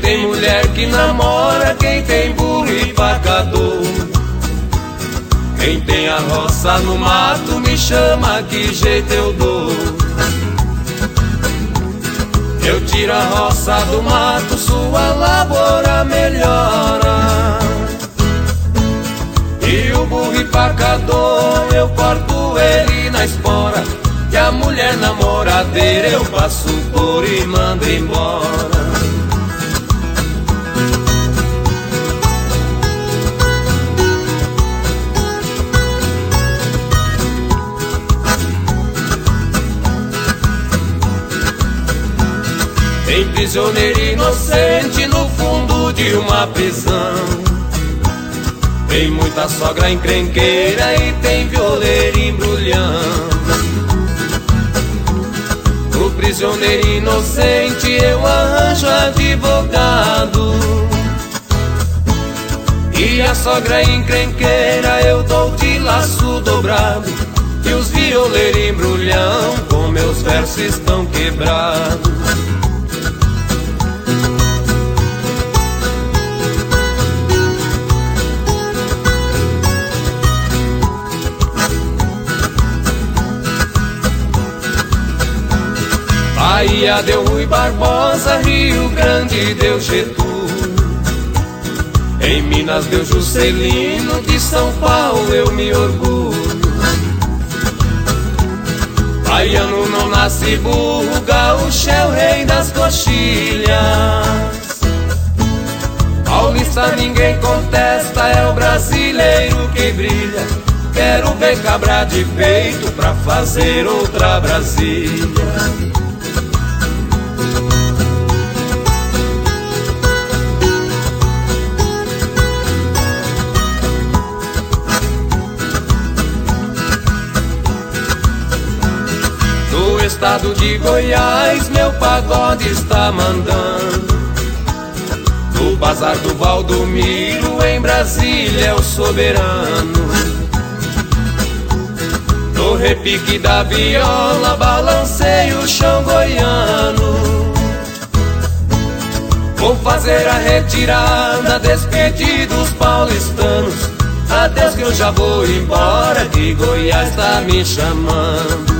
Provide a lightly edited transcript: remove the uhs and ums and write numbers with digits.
tem mulher que namora, quem tem burro e pacador. Quem tem a roça no mato me chama, que jeito eu dou. Eu tiro a roça do mato, sua lavoura melhora. E o burro e pacador eu corto ele na espora, que a mulher namoradeira eu passo por e mando embora. Tem prisioneiro inocente no fundo de uma prisão. Tem muita sogra encrenqueira e tem violeiro embrulhando. Pro prisioneiro inocente eu arranjo advogado, e a sogra encrenqueira eu dou de laço dobrado. E os violeiros embrulhão com meus versos estão quebrados. Bahia deu Rui Barbosa, Rio Grande deu Getúlio, em Minas deu Juscelino, de São Paulo eu me orgulho. Baiano não nasce burro, gaúcho é o rei das coxilhas. Paulista ninguém contesta, é o brasileiro que brilha. Quero ver cabra de peito pra fazer outra Brasília. No estado de Goiás meu pagode está mandando. No bazar do Valdomiro em Brasília é o soberano. No repique da viola balancei o chão goiano. Vou fazer a retirada, despedir dos paulistanos. Adeus que eu já vou embora, que Goiás tá me chamando.